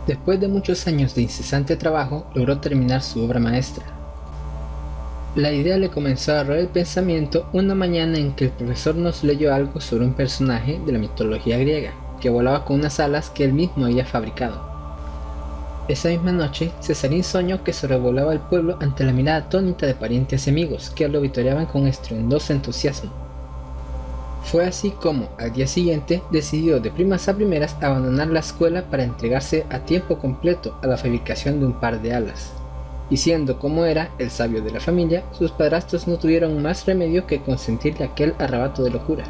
Después de muchos años de incesante trabajo, logró terminar su obra maestra. La idea le comenzó a roer el pensamiento una mañana en que el profesor nos leyó algo sobre un personaje de la mitología griega, que volaba con unas alas que él mismo había fabricado. Esa misma noche, Cesarín soñó que sobrevolaba el pueblo ante la mirada atónita de parientes y amigos que lo vitoreaban con estruendoso entusiasmo. Fue así como, al día siguiente, decidió de primas a primeras abandonar la escuela para entregarse a tiempo completo a la fabricación de un par de alas. Y siendo como era el sabio de la familia, sus padrastros no tuvieron más remedio que consentirle aquel arrebato de locura.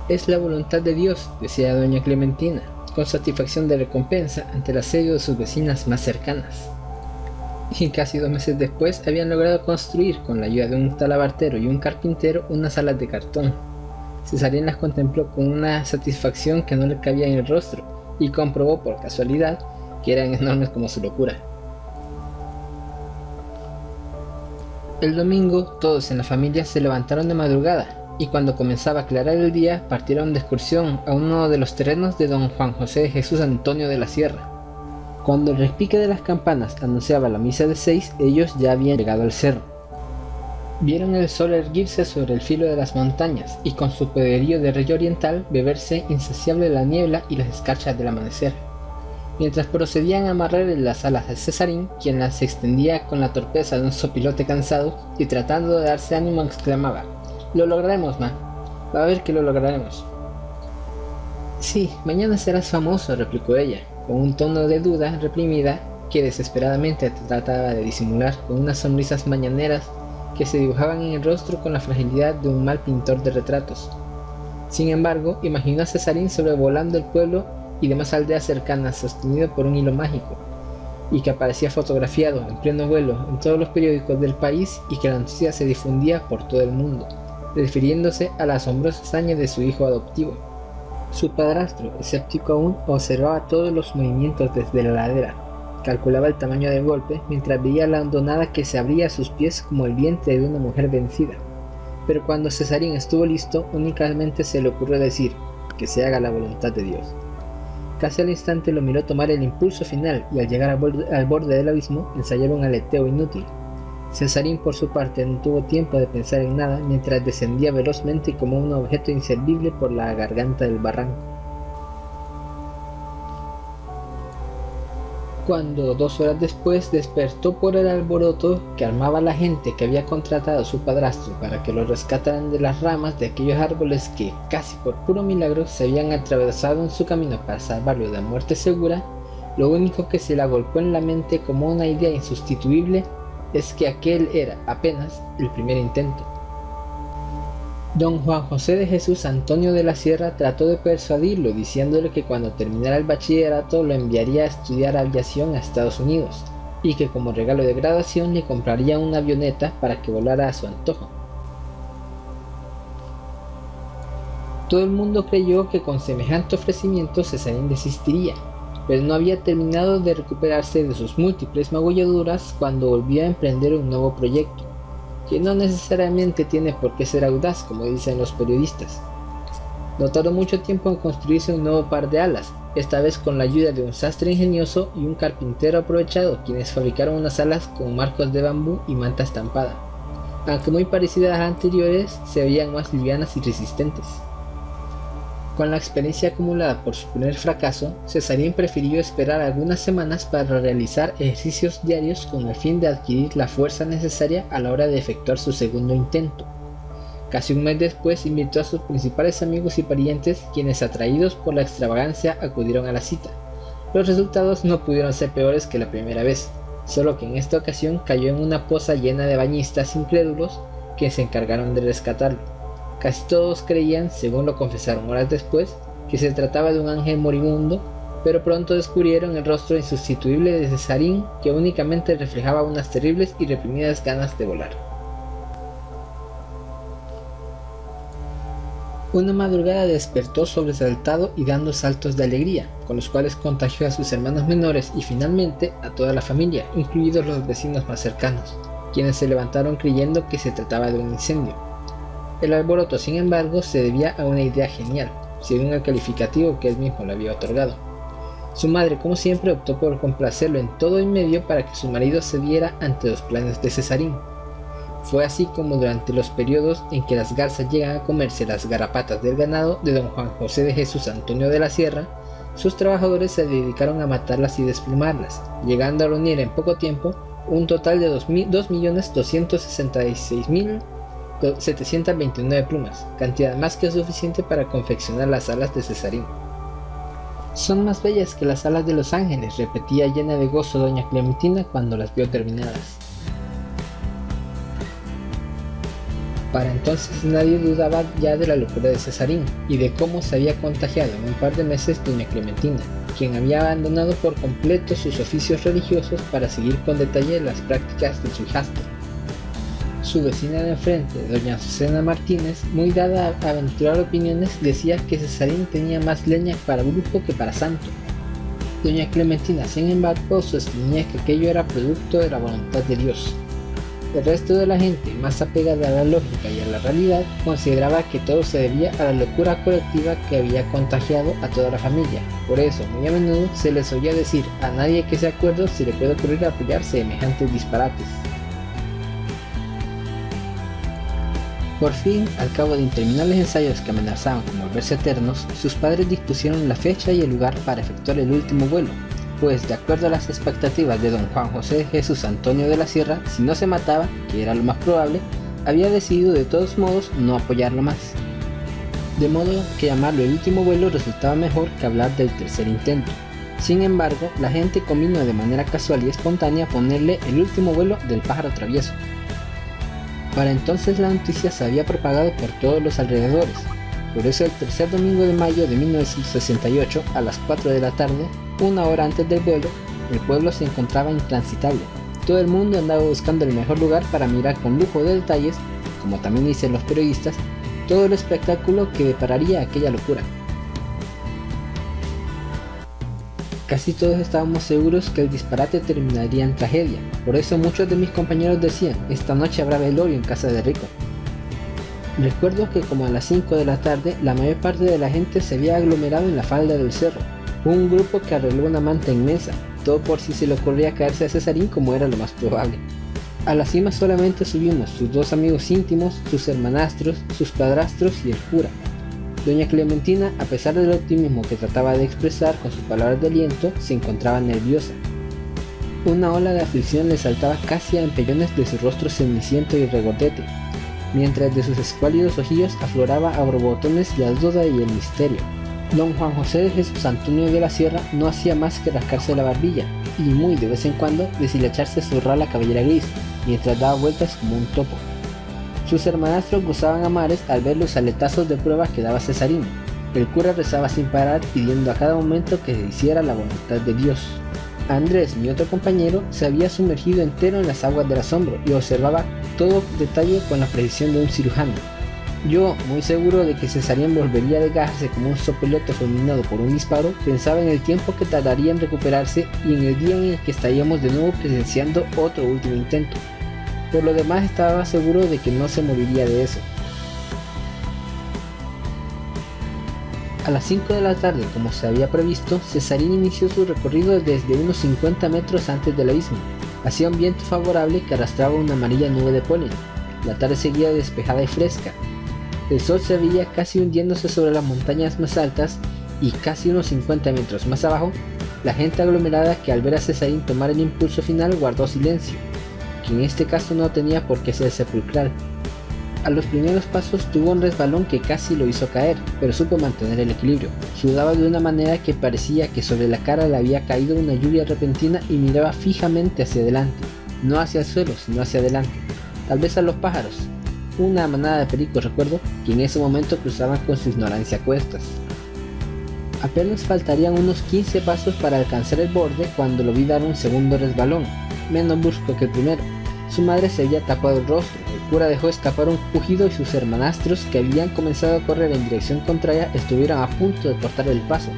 «Es la voluntad de Dios», decía doña Clementina, con satisfacción de recompensa ante el asedio de sus vecinas más cercanas. Y casi 2 meses después habían logrado construir, con la ayuda de un talabartero y un carpintero, unas alas de cartón. Cesarín las contempló con una satisfacción que no le cabía en el rostro y comprobó por casualidad que eran enormes como su locura. El domingo todos en la familia se levantaron de madrugada y cuando comenzaba a aclarar el día partieron de excursión a uno de los terrenos de don Juan José de Jesús Antonio de la Sierra. Cuando el repique de las campanas anunciaba la misa de 6, ellos ya habían llegado al cerro. Vieron el sol erguirse sobre el filo de las montañas y con su poderío de rey oriental beberse insaciable la niebla y las escarchas del amanecer. Mientras procedían a amarrar las alas de Cesarín, quien las extendía con la torpeza de un sopilote cansado y tratando de darse ánimo exclamaba: «Lo lograremos, ma. Va a ver que lo lograremos». «Sí, mañana serás famoso», replicó ella, con un tono de duda reprimida que desesperadamente trataba de disimular con unas sonrisas mañaneras que se dibujaban en el rostro con la fragilidad de un mal pintor de retratos. Sin embargo, imaginó a Cesarín sobrevolando el pueblo y demás aldeas cercanas sostenido por un hilo mágico, y que aparecía fotografiado en pleno vuelo en todos los periódicos del país y que la noticia se difundía por todo el mundo, refiriéndose a la asombrosa hazaña de su hijo adoptivo. Su padrastro, escéptico aún, observaba todos los movimientos desde la ladera, calculaba el tamaño del golpe mientras veía la hondonada que se abría a sus pies como el vientre de una mujer vencida. Pero cuando Cesarín estuvo listo, únicamente se le ocurrió decir: «Que se haga la voluntad de Dios». Casi al instante lo miró tomar el impulso final y al llegar al borde del abismo ensayar un aleteo inútil. Cesarín por su parte no tuvo tiempo de pensar en nada mientras descendía velozmente como un objeto inservible por la garganta del barranco. Cuando 2 horas después despertó por el alboroto que armaba la gente que había contratado a su padrastro para que lo rescataran de las ramas de aquellos árboles que, casi por puro milagro, se habían atravesado en su camino para salvarlo de la muerte segura, lo único que se le agolpó en la mente como una idea insustituible es que aquel era apenas el primer intento. Don Juan José de Jesús Antonio de la Sierra trató de persuadirlo diciéndole que cuando terminara el bachillerato lo enviaría a estudiar aviación a Estados Unidos y que como regalo de graduación le compraría una avioneta para que volara a su antojo. Todo el mundo creyó que con semejante ofrecimiento Cesarín desistiría, pero no había terminado de recuperarse de sus múltiples magulladuras cuando volvió a emprender un nuevo proyecto, que no necesariamente tiene por qué ser audaz, como dicen los periodistas. No tardó mucho tiempo en construirse un nuevo par de alas, esta vez con la ayuda de un sastre ingenioso y un carpintero aprovechado, quienes fabricaron unas alas con marcos de bambú y manta estampada. Aunque muy parecidas a las anteriores, se veían más livianas y resistentes. Con la experiencia acumulada por su primer fracaso, Cesarín prefirió esperar algunas semanas para realizar ejercicios diarios con el fin de adquirir la fuerza necesaria a la hora de efectuar su segundo intento. Casi un mes después invitó a sus principales amigos y parientes, quienes atraídos por la extravagancia acudieron a la cita. Los resultados no pudieron ser peores que la primera vez, solo que en esta ocasión cayó en una poza llena de bañistas incrédulos que se encargaron de rescatarlo. Casi todos creían, según lo confesaron horas después, que se trataba de un ángel moribundo, pero pronto descubrieron el rostro insustituible de Cesarín, que únicamente reflejaba unas terribles y reprimidas ganas de volar. Una madrugada despertó sobresaltado y dando saltos de alegría, con los cuales contagió a sus hermanos menores y finalmente a toda la familia, incluidos los vecinos más cercanos, quienes se levantaron creyendo que se trataba de un incendio. El alboroto, sin embargo, se debía a una idea genial, según el calificativo que él mismo le había otorgado. Su madre, como siempre, optó por complacerlo en todo y medio para que su marido cediera ante los planes de Cesarín. Fue así como durante los periodos en que las garzas llegan a comerse las garrapatas del ganado de don Juan José de Jesús Antonio de la Sierra, sus trabajadores se dedicaron a matarlas y desplumarlas, llegando a reunir en poco tiempo un total de 2.266.729 plumas, cantidad más que suficiente para confeccionar las alas de Cesarín. «Son más bellas que las alas de los ángeles», repetía llena de gozo doña Clementina cuando las vio terminadas. Para entonces nadie dudaba ya de la locura de Cesarín y de cómo se había contagiado en un par de meses doña Clementina, quien había abandonado por completo sus oficios religiosos para seguir con detalle las prácticas de su hijastro. Su vecina de enfrente, doña Azucena Martínez, muy dada a aventurar opiniones, decía que Cesarín tenía más leña para brujo que para santo. Doña Clementina, sin embargo, sostenía que aquello era producto de la voluntad de Dios. El resto de la gente, más apegada a la lógica y a la realidad, consideraba que todo se debía a la locura colectiva que había contagiado a toda la familia. Por eso, muy a menudo se les oía decir: a nadie que sea cuerdo se le puede ocurrir apoyar semejantes disparates. Por fin, al cabo de interminables ensayos que amenazaban con volverse eternos, sus padres dispusieron la fecha y el lugar para efectuar el último vuelo, pues de acuerdo a las expectativas de don Juan José de Jesús Antonio de la Sierra, si no se mataba, que era lo más probable, había decidido de todos modos no apoyarlo más. De modo que llamarlo el último vuelo resultaba mejor que hablar del tercer intento. Sin embargo, la gente convino de manera casual y espontánea ponerle el último vuelo del pájaro travieso. Para entonces la noticia se había propagado por todos los alrededores. Por eso el tercer domingo de mayo de 1968, a las 4 de la tarde, una hora antes del vuelo, el pueblo se encontraba intransitable. Todo el mundo andaba buscando el mejor lugar para mirar con lujo de detalles, como también dicen los periodistas, todo el espectáculo que depararía aquella locura. Casi todos estábamos seguros que el disparate terminaría en tragedia, por eso muchos de mis compañeros decían: esta noche habrá velorio en casa de Rico. Recuerdo que como a las 5 de la tarde, la mayor parte de la gente se había aglomerado en la falda del cerro. Hubo un grupo que arregló una manta inmensa, todo por si se le ocurría caerse a Cesarín, como era lo más probable. A la cima solamente subimos sus dos amigos íntimos, sus hermanastros, sus padrastros y el cura. Doña Clementina, a pesar del optimismo que trataba de expresar con sus palabras de aliento, se encontraba nerviosa. Una ola de aflicción le saltaba casi a empellones de su rostro ceniciento y regordete, mientras de sus escuálidos ojillos afloraba a borbotones la duda y el misterio. Don Juan José de Jesús Antonio de la Sierra no hacía más que rascarse la barbilla y muy de vez en cuando deshilacharse su rala cabellera gris, mientras daba vueltas como un topo. Sus hermanastros gozaban a mares al ver los aletazos de prueba que daba Cesarín. El cura rezaba sin parar, pidiendo a cada momento que se hiciera la voluntad de Dios. Andrés, mi otro compañero, se había sumergido entero en las aguas del asombro y observaba todo detalle con la precisión de un cirujano. Yo, muy seguro de que Cesarín volvería a desgajarse como un sopilote fulminado por un disparo, pensaba en el tiempo que tardaría en recuperarse y en el día en el que estaríamos de nuevo presenciando otro último intento. Por lo demás, estaba seguro de que no se moriría de eso. A las 5 de la tarde, como se había previsto, Cesarín inició su recorrido desde unos 50 metros antes del abismo. Hacía un viento favorable que arrastraba una amarilla nube de polen. La tarde seguía despejada y fresca. El sol se veía casi hundiéndose sobre las montañas más altas y casi unos 50 metros más abajo, la gente aglomerada que al ver a Cesarín tomar el impulso final guardó silencio, que en este caso no tenía por qué ser sepulcral. A los primeros pasos tuvo un resbalón que casi lo hizo caer, pero supo mantener el equilibrio. Sudaba de una manera que parecía que sobre la cara le había caído una lluvia repentina y miraba fijamente hacia adelante, no hacia el suelo, sino hacia adelante, tal vez a los pájaros, una manada de pericos, recuerdo, que en ese momento cruzaban con su ignorancia a cuestas. Apenas faltarían unos 15 pasos para alcanzar el borde cuando lo vi dar un segundo resbalón, menos brusco que el primero. Su madre se había tapado el rostro, el cura dejó escapar un pujido y sus hermanastros, que habían comenzado a correr en dirección contraria, estuvieron a punto de cortar el paso.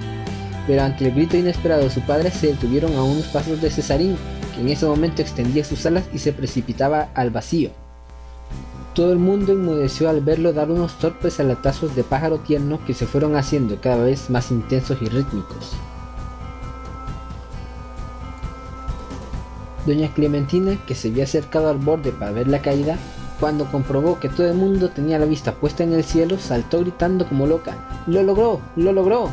Pero ante el grito inesperado de su padre se detuvieron a unos pasos de Cesarín, que en ese momento extendía sus alas y se precipitaba al vacío. Todo el mundo enmudeció al verlo dar unos torpes aletazos de pájaro tierno que se fueron haciendo cada vez más intensos y rítmicos. Doña Clementina, que se había acercado al borde para ver la caída, cuando comprobó que todo el mundo tenía la vista puesta en el cielo, saltó gritando como loca: ¡Lo logró! ¡Lo logró!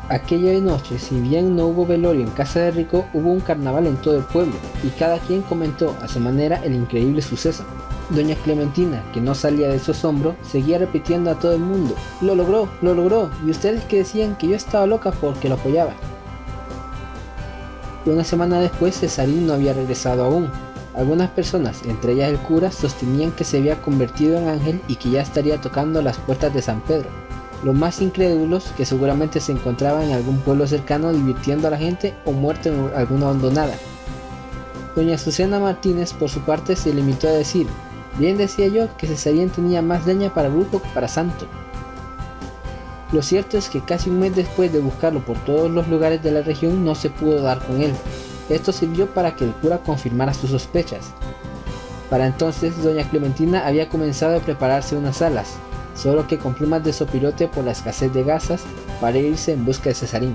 Aquella noche, si bien no hubo velorio en casa de Rico, hubo un carnaval en todo el pueblo, y cada quien comentó a su manera el increíble suceso. Doña Clementina, que no salía de su asombro, seguía repitiendo a todo el mundo: ¡Lo logró! ¡Lo logró! Y ustedes que decían que yo estaba loca porque lo apoyaba. Una semana después, Cesarín no había regresado aún. Algunas personas, entre ellas el cura, sostenían que se había convertido en ángel y que ya estaría tocando las puertas de San Pedro. Los más incrédulos, que seguramente se encontraban en algún pueblo cercano divirtiendo a la gente o muerto en alguna hondonada. Doña Azucena Martínez, por su parte, se limitó a decir: bien decía yo que Cesarín tenía más leña para grupo que para santo. Lo cierto es que casi un mes después de buscarlo por todos los lugares de la región no se pudo dar con él. Esto sirvió para que el cura confirmara sus sospechas. Para entonces, doña Clementina había comenzado a prepararse unas alas, solo que con plumas de sopilote por la escasez de gasas, para irse en busca de Cesarín.